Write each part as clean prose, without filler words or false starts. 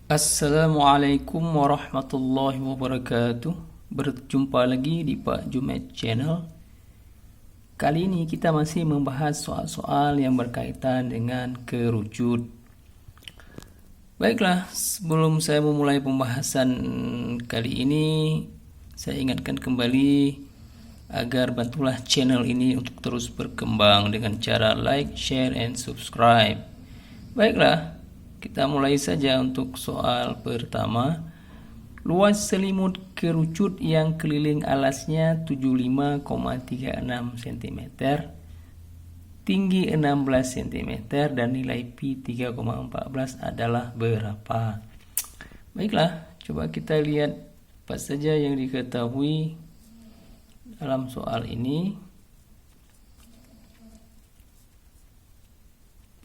Assalamualaikum warahmatullahi wabarakatuh. Berjumpa lagi di Pak Jumet Channel. Kali ini kita masih membahas soal-soal yang berkaitan dengan kerucut. Baiklah, sebelum saya memulai pembahasan kali ini, saya ingatkan kembali agar bantulah channel ini untuk terus berkembang dengan cara like, share, and subscribe. Baiklah, kita mulai saja untuk soal pertama. Luas selimut kerucut yang keliling alasnya 75,36 cm, tinggi 16 cm, dan nilai Pi 3,14 adalah berapa? Baiklah, coba kita lihat apa saja yang diketahui dalam soal ini.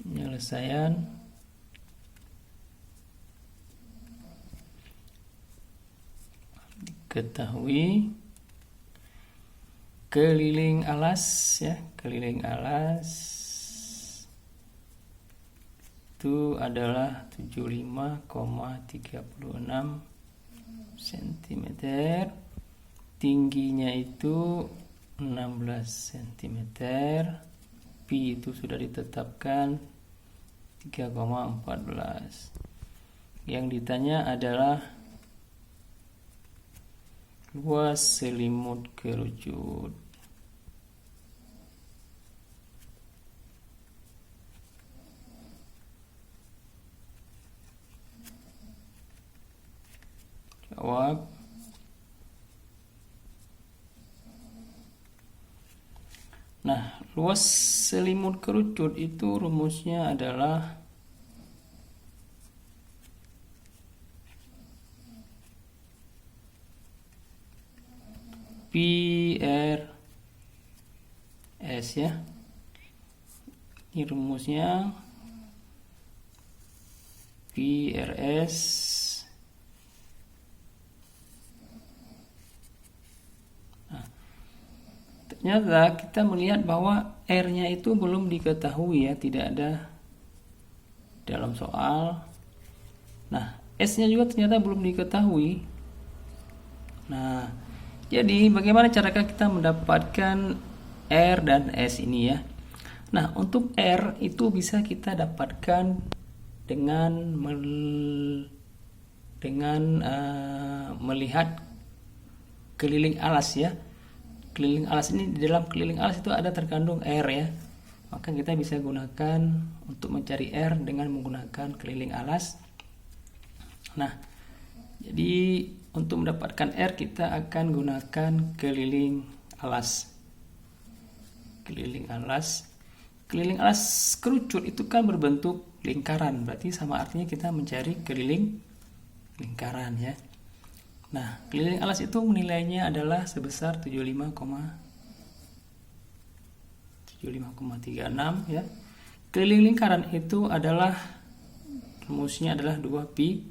Penyelesaian. Ketahui keliling alas keliling alas itu adalah 75,36 cm, tingginya itu 16 cm, Pi itu sudah ditetapkan 3,14. Yang ditanya adalah luas selimut kerucut. Jawab. Nah, luas selimut kerucut itu rumusnya adalah PRS ya. Ini rumusnya PRS ternyata kita melihat bahwa R-nya itu belum diketahui ya, tidak ada dalam soal. Nah, S-nya juga ternyata belum diketahui. Nah, jadi bagaimana cara kita mendapatkan R dan S ini ya? Nah, untuk R itu bisa kita dapatkan dengan melihat keliling alas ya. Keliling alas ini, di dalam keliling alas itu ada terkandung R ya. Maka kita bisa gunakan untuk mencari R dengan menggunakan keliling alas. Nah, jadi untuk mendapatkan R kita akan gunakan keliling alas. Keliling alas kerucut itu kan berbentuk lingkaran, berarti sama artinya kita mencari keliling lingkaran ya. Nah, keliling alas itu nilainya adalah sebesar 75,36 ya. Keliling lingkaran itu adalah rumusnya adalah 2pi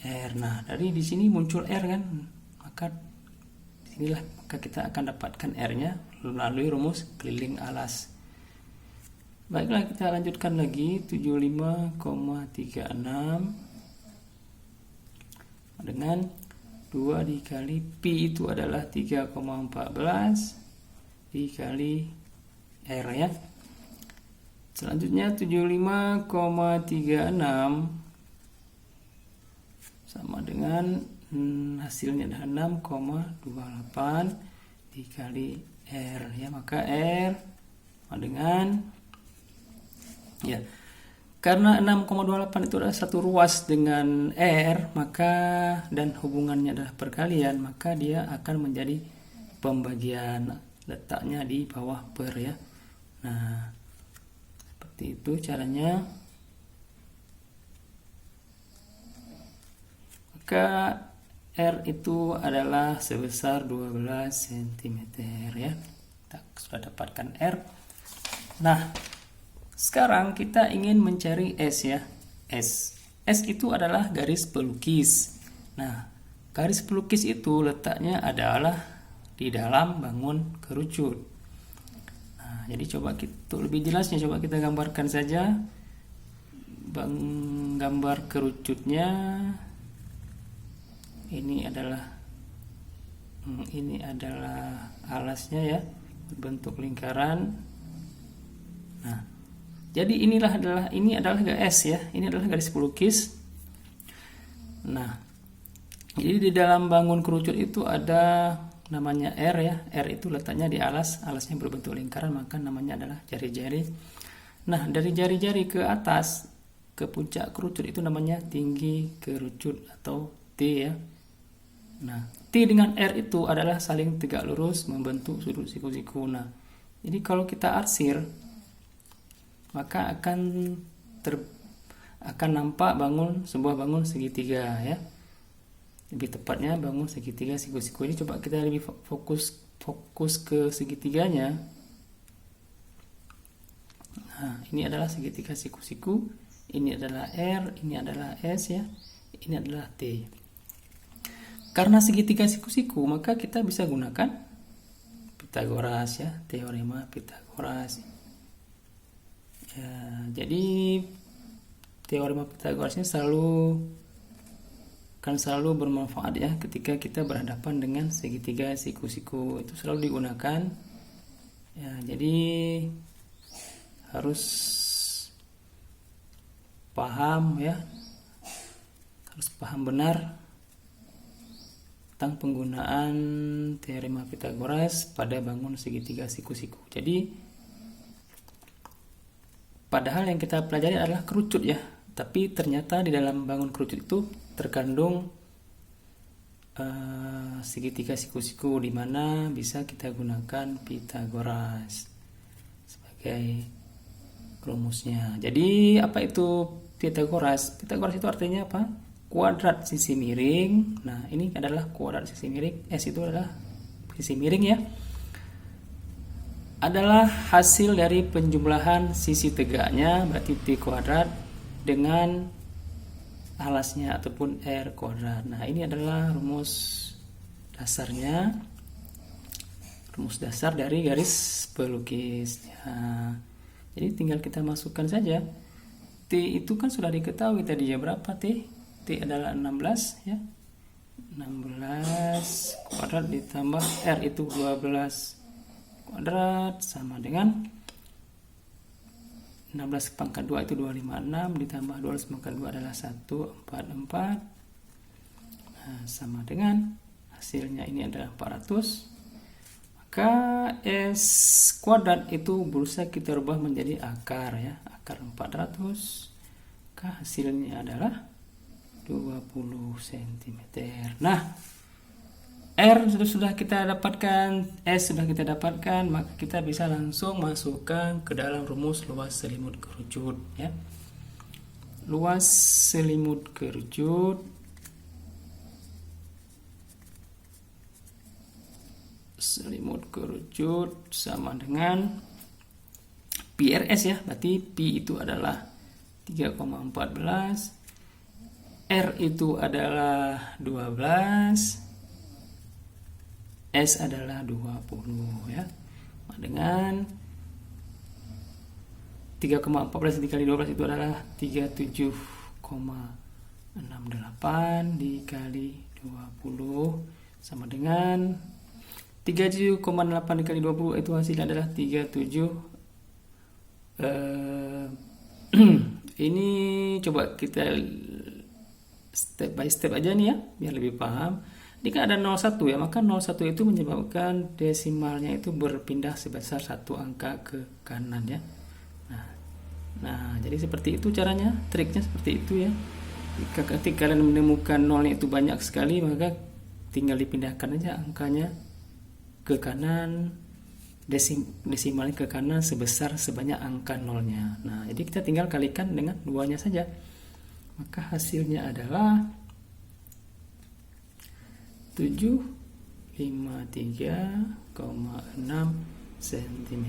R. Nah, dari di sini muncul R kan, maka kita akan dapatkan R-nya melalui rumus keliling alas. Baiklah, kita lanjutkan lagi. 75,36 dengan 2 dikali Pi itu adalah 3,14 dikali R ya. Selanjutnya 75,36 sama dengan hasilnya adalah 6,28 dikali R ya. Maka R sama dengan ya, karena 6,28 itu adalah satu ruas dengan R, maka dan hubungannya adalah perkalian, maka dia akan menjadi pembagian, letaknya di bawah per ya. Nah, seperti itu caranya. Maka R itu adalah sebesar 12 cm ya. Kita sudah dapatkan R. Nah, sekarang kita ingin mencari S ya. S itu adalah garis pelukis. Nah, garis pelukis itu letaknya adalah di dalam bangun kerucut. Nah, jadi coba kita lebih jelasnya coba kita gambarkan saja gambar kerucutnya ini adalah alasnya ya, berbentuk lingkaran. Nah, jadi ini adalah GS ya, ini adalah garis pelukis. Nah, jadi di dalam bangun kerucut itu ada namanya R ya. R itu letaknya di alasnya berbentuk lingkaran, maka namanya adalah jari-jari. Nah, dari jari-jari ke atas ke puncak kerucut itu namanya tinggi kerucut atau T ya. Nah, T dengan R itu adalah saling tegak lurus membentuk sudut siku-siku. Nah, jadi kalau kita arsir maka akan nampak sebuah bangun segitiga ya. Lebih tepatnya bangun segitiga siku-siku. Ini coba kita lebih fokus ke segitiganya. Nah, ini adalah segitiga siku-siku, ini adalah R, ini adalah S ya, ini adalah T. Karena segitiga siku-siku, maka kita bisa gunakan Pitagoras ya, teorema Pitagoras. Ya, jadi teorema Pitagoras ini akan selalu bermanfaat ya ketika kita berhadapan dengan segitiga siku-siku, itu selalu digunakan. Ya, jadi harus paham ya, harus paham benar tentang penggunaan teorema Pitagoras pada bangun segitiga siku-siku. Jadi padahal yang kita pelajari adalah kerucut ya, tapi ternyata di dalam bangun kerucut itu terkandung segitiga siku-siku, di mana bisa kita gunakan Pitagoras sebagai rumusnya. Jadi apa itu Pitagoras? Pitagoras itu artinya apa? Kuadrat sisi miring. Nah, ini adalah kuadrat sisi miring. S itu adalah sisi miring ya. Adalah hasil dari penjumlahan sisi tegaknya, berarti T kuadrat, dengan alasnya ataupun R kuadrat. Nah, ini adalah rumus dasarnya. Rumus dasar dari garis pelukis. Ya. Jadi tinggal kita masukkan saja. T itu kan sudah diketahui tadi ya, berapa T? T adalah 16 ya. 16 kuadrat ditambah R itu 12 kuadrat sama dengan 16 pangkat 2 itu 256 ditambah 12 pangkat 2 adalah 144. Nah, sama dengan hasilnya ini adalah 400. Maka S kuadrat itu berusaha kita rubah menjadi akar ya, akar 400. Maka hasilnya adalah 20 cm. Nah, R sudah kita dapatkan, S sudah kita dapatkan, maka kita bisa langsung masukkan ke dalam rumus luas selimut kerucut ya. Luas selimut kerucut sama dengan PRS ya, berarti P itu adalah 3,14, R itu adalah 12, S adalah 20 ya. Dengan 3,14 dikali 12 itu adalah 37,68 dikali 20 sama dengan 37,8 dikali 20 itu hasilnya adalah 37. Ini coba kita step by step aja nih ya, biar lebih paham. Jika ada 01 ya, maka 01 itu menyebabkan desimalnya itu berpindah sebesar satu angka ke kanan ya. Nah, jadi seperti itu caranya, triknya seperti itu ya. Ketika kalian menemukan nolnya itu banyak sekali, maka tinggal dipindahkan aja angkanya ke kanan, desimalnya ke kanan sebanyak angka nolnya. Nah, jadi kita tinggal kalikan dengan 2-nya saja. Maka hasilnya adalah 753,6 cm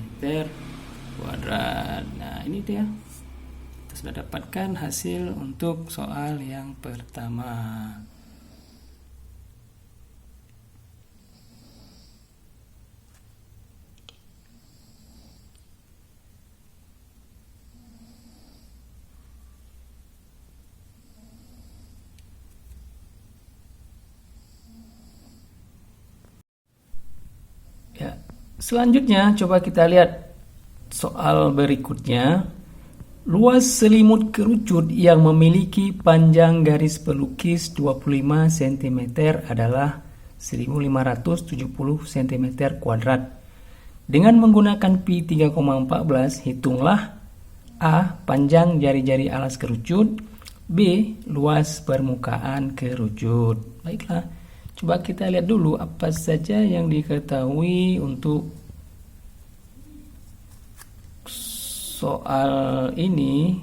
kuadrat. Nah, ini dia. Kita sudah dapatkan hasil untuk soal yang pertama. Selanjutnya coba kita lihat soal berikutnya. Luas selimut kerucut yang memiliki panjang garis pelukis 25 cm adalah 1570 cm kuadrat. Dengan menggunakan pi 3,14, hitunglah A. Panjang jari-jari alas kerucut, B. Luas permukaan kerucut. Baiklah, coba kita lihat dulu apa saja yang diketahui untuk soal ini.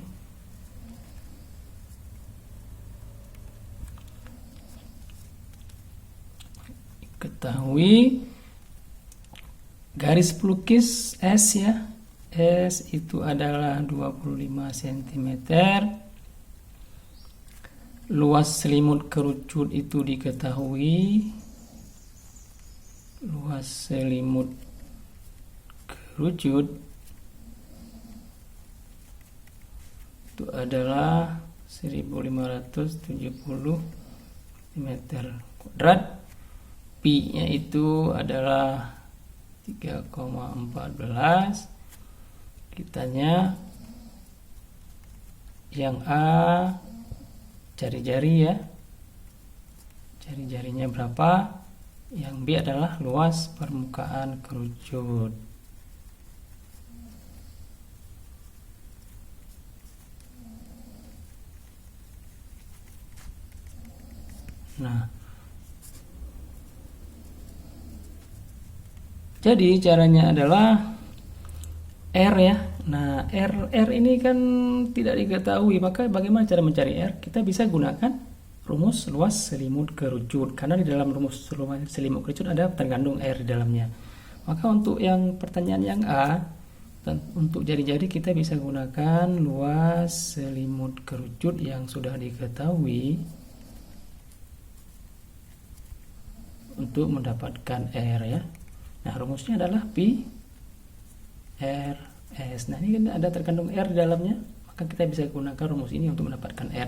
Ketahui garis pelukis S ya. S itu adalah 25 cm. Luas selimut kerucut itu diketahui. Luas selimut kerucut itu adalah 1570 meter kuadrat. Pi nya itu adalah 3,14. Kitanya yang A jari-jari ya, jari-jarinya berapa. Yang B adalah luas permukaan kerucut. Nah, jadi caranya adalah R ya. Nah, R ini kan tidak diketahui, maka bagaimana cara mencari R? Kita bisa gunakan rumus luas selimut kerucut, karena di dalam rumus luas selimut kerucut ada terkandung R di dalamnya. Maka untuk yang pertanyaan yang A, untuk jari-jari kita bisa gunakan luas selimut kerucut yang sudah diketahui untuk mendapatkan R ya. Nah, rumusnya adalah pi R S. Nah, ini kan ada terkandung R di dalamnya, maka kita bisa gunakan rumus ini untuk mendapatkan R.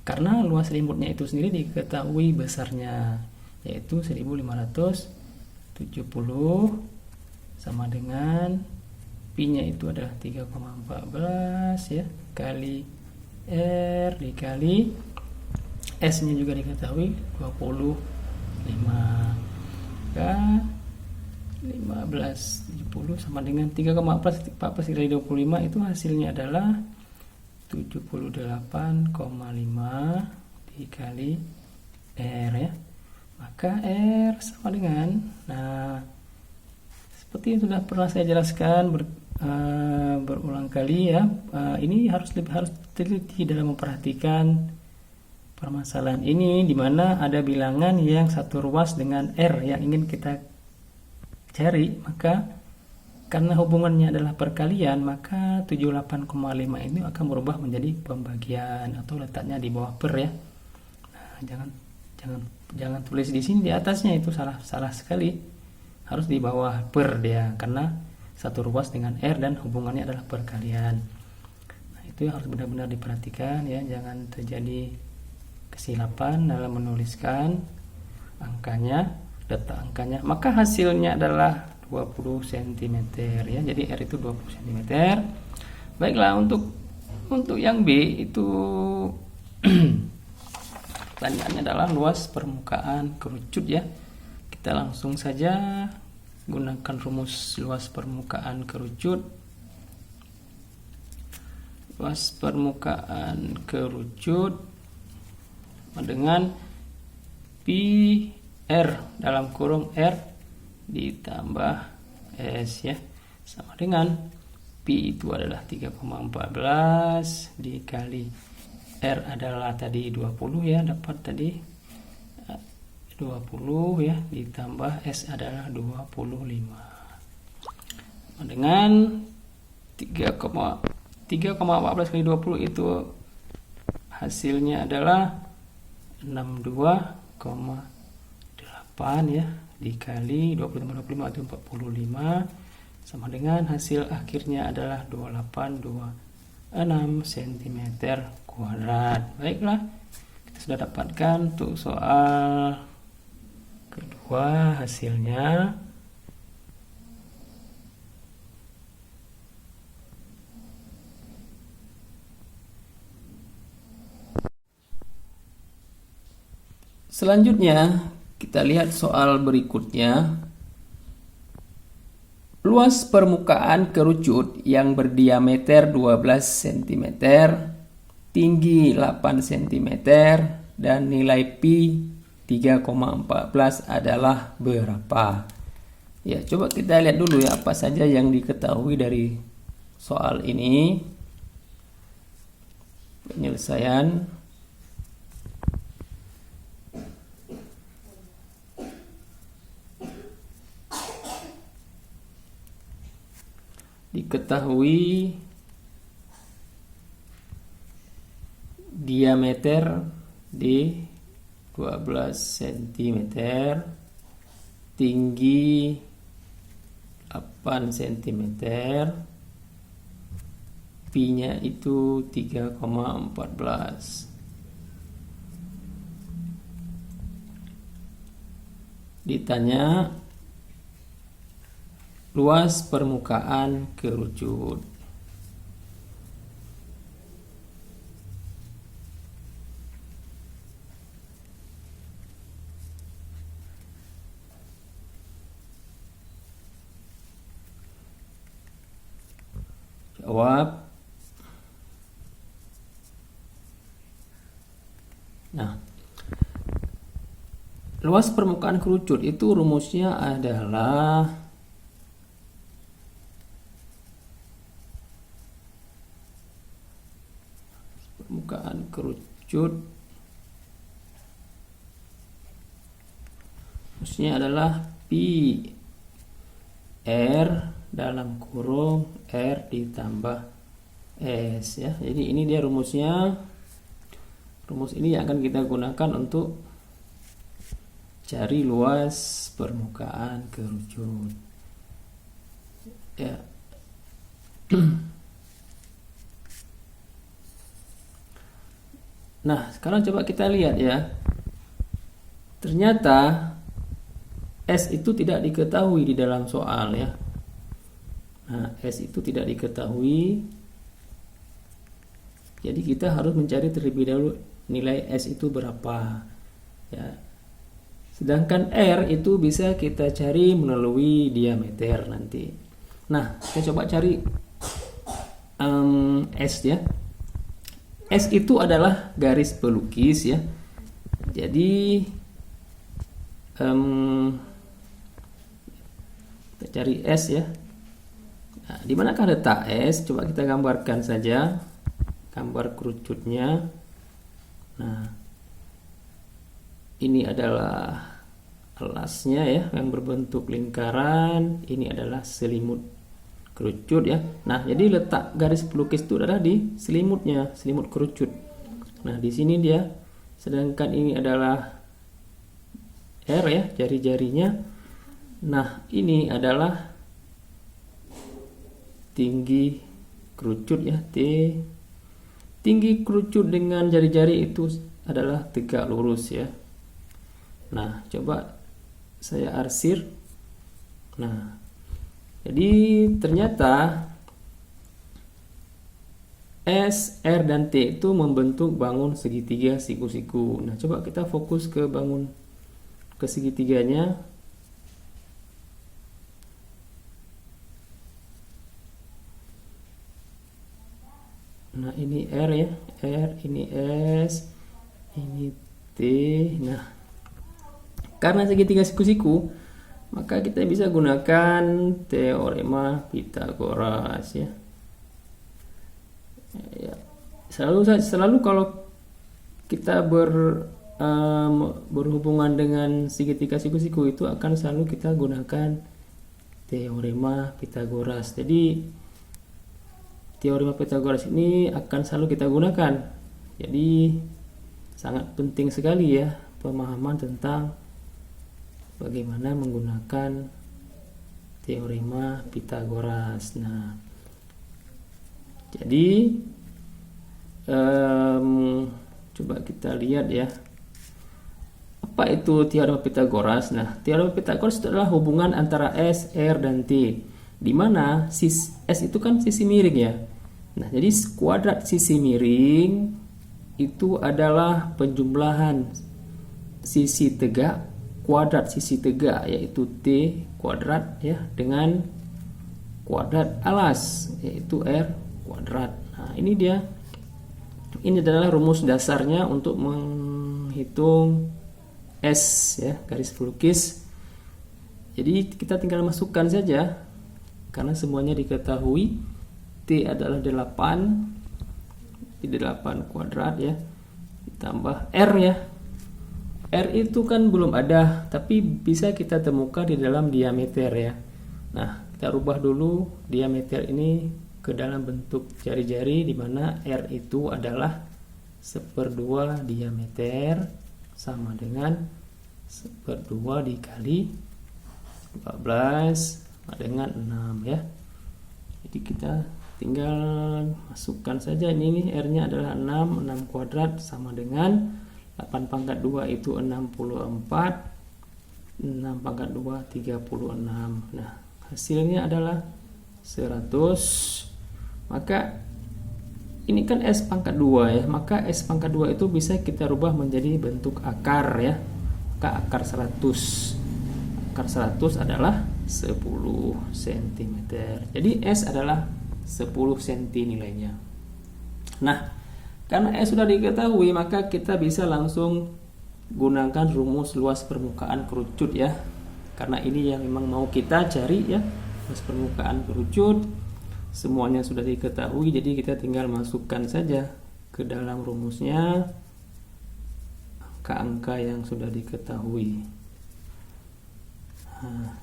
Karena luas selimutnya itu sendiri diketahui besarnya, yaitu 1570 sama dengan pi-nya itu adalah 3,14 ya, kali R dikali S-nya juga diketahui 25. Maka 1570 sama dengan 3,14 kali 25 itu hasilnya adalah 78,5 dikali R ya. Maka R sama dengan, nah seperti yang sudah pernah saya jelaskan berulang kali ya, ini harus teliti dalam memperhatikan permasalahan ini, di mana ada bilangan yang satu ruas dengan R yang ingin kita cari. Maka karena hubungannya adalah perkalian, maka 78,5 ini akan berubah menjadi pembagian atau letaknya di bawah per ya. Nah, jangan tulis di sini di atasnya, itu salah sekali. Harus di bawah per dia, karena satu ruas dengan R dan hubungannya adalah perkalian. Nah, itu harus benar-benar diperhatikan ya, jangan terjadi kesilapan dalam menuliskan angkanya, data angkanya. Maka hasilnya adalah 20 cm ya. Jadi R itu 20 cm. Baiklah, untuk yang B itu pertanyaannya adalah luas permukaan kerucut ya. Kita langsung saja gunakan rumus luas permukaan kerucut. Luas permukaan kerucut dengan pi R dalam kurung R ditambah S ya, sama dengan pi itu adalah 3,14 dikali R adalah tadi 20 ya, dapat tadi 20 ya, ditambah S adalah 25 sama dengan 3,14 kali 20 itu hasilnya adalah 62,8 ya, dikali 20 tambah 25 itu 45 sama dengan hasil akhirnya adalah 2826 cm kuadrat. Baiklah, kita sudah dapatkan untuk soal kedua hasilnya. Selanjutnya, kita lihat soal berikutnya. Luas permukaan kerucut yang berdiameter 12 cm, tinggi 8 cm, dan nilai pi 3,14 adalah berapa? Ya, coba kita lihat dulu ya apa saja yang diketahui dari soal ini. Penyelesaian. Diketahui diameter D 12 cm, tinggi 8 cm, pi-nya itu 3,14. Ditanya luas permukaan kerucut. Jawab. Nah, luas permukaan kerucut itu rumusnya adalah permukaan kerucut rumusnya adalah pi r dalam kurung r ditambah s ya. Jadi ini dia rumusnya. Rumus ini yang akan kita gunakan untuk cari luas permukaan kerucut. Ya. Nah, sekarang coba kita lihat ya. Ternyata S itu tidak diketahui di dalam soal ya. Nah, S itu tidak diketahui. Jadi kita harus mencari terlebih dahulu nilai S itu berapa. Ya. Sedangkan R itu bisa kita cari melalui diameter nanti. Nah, kita coba cari S ya. S itu adalah garis pelukis ya. Jadi kita cari S ya. Nah, di manakah letak S? Coba kita gambarkan saja gambar kerucutnya. Nah, ini adalah alasnya ya yang berbentuk lingkaran. Ini adalah selimut kerucut ya. Nah, jadi letak garis pelukis itu adalah di selimutnya, selimut kerucut. Nah, di sini dia. Sedangkan ini adalah R ya, jari-jarinya. Nah, ini adalah tinggi kerucut ya, T. Tinggi kerucut dengan jari-jari itu adalah tegak lurus ya. Nah, coba saya arsir. Nah, jadi ternyata S, R, dan T itu membentuk bangun segitiga siku-siku. Nah, coba kita fokus ke bangun ke segitiganya. Nah, ini R ya, R, ini S, ini T. Nah, karena segitiga siku-siku, maka kita bisa gunakan teorema Pythagoras ya. Ya. Selalu kalau kita berhubungan dengan segitiga siku-siku itu akan selalu kita gunakan teorema Pythagoras. Jadi teorema Pythagoras ini akan selalu kita gunakan. Jadi sangat penting sekali ya pemahaman tentang bagaimana menggunakan teorema Pythagoras. Nah, jadi coba kita lihat ya. Apa itu teorema Pythagoras? Nah, teorema Pythagoras itu adalah hubungan antara S, R, dan T, di mana S itu kan sisi miring ya. Nah, jadi kuadrat sisi miring itu adalah penjumlahan sisi tegak, kuadrat sisi tegak yaitu T kuadrat ya, dengan kuadrat alas yaitu R kuadrat. Nah, ini dia. Ini adalah rumus dasarnya untuk menghitung S ya, garis pelukis. Jadi kita tinggal masukkan saja karena semuanya diketahui. T adalah 8 kuadrat ya, ditambah R ya. R itu kan belum ada, tapi bisa kita temukan di dalam diameter ya. Nah, kita rubah dulu diameter ini ke dalam bentuk jari-jari, di mana R itu adalah 1/2 diameter sama dengan 1/2 dikali 12 sama dengan 6 ya. Jadi kita tinggal masukkan saja ini R nya adalah 6 kuadrat sama dengan 8/2 itu 64, 6/2 36. Nah, hasilnya adalah 100. Maka ini kan S/2 ya, maka S/2 itu bisa kita rubah menjadi bentuk akar ya. Maka akar 100. Akar 100 adalah 10 cm. Jadi S adalah 10 cm nilainya. Nah, karena S sudah diketahui, maka kita bisa langsung gunakan rumus luas permukaan kerucut ya. Karena ini yang memang mau kita cari ya, luas permukaan kerucut. Semuanya sudah diketahui, jadi kita tinggal masukkan saja ke dalam rumusnya angka-angka yang sudah diketahui. Nah,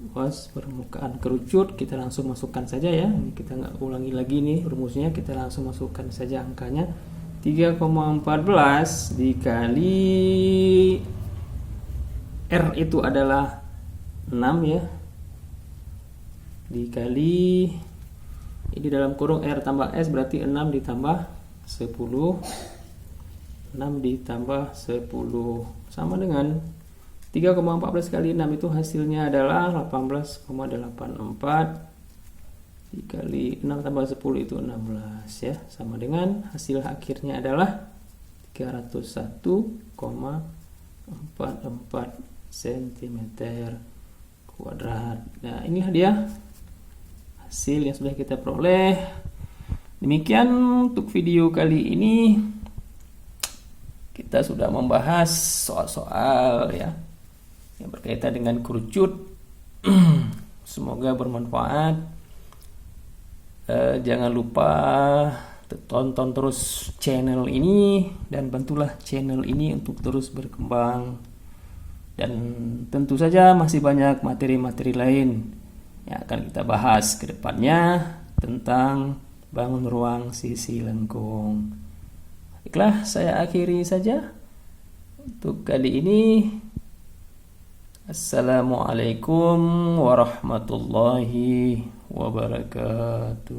luas permukaan kerucut kita langsung masukkan saja ya. Ini kita nggak ulangi lagi nih rumusnya, kita langsung masukkan saja angkanya. 3,14 dikali R itu adalah 6 ya, dikali ini dalam kurung R tambah S berarti 6 ditambah 10, 6 ditambah 10 sama dengan 3,14 kali 6 itu hasilnya adalah 18,84 dikali 6 tambah 10 itu 16 ya, sama dengan hasil akhirnya adalah 301,44 cm kuadrat. Nah, ini dia hasil yang sudah kita peroleh. Demikian untuk video kali ini, kita sudah membahas soal-soal ya yang berkaitan dengan kerucut. Semoga bermanfaat. Jangan lupa tonton terus channel ini dan bantulah channel ini untuk terus berkembang. Dan tentu saja masih banyak materi-materi lain yang akan kita bahas ke depannya tentang bangun ruang sisi lengkung. Baiklah, saya akhiri saja untuk kali ini. Assalamualaikum warahmatullahi wabarakatuh.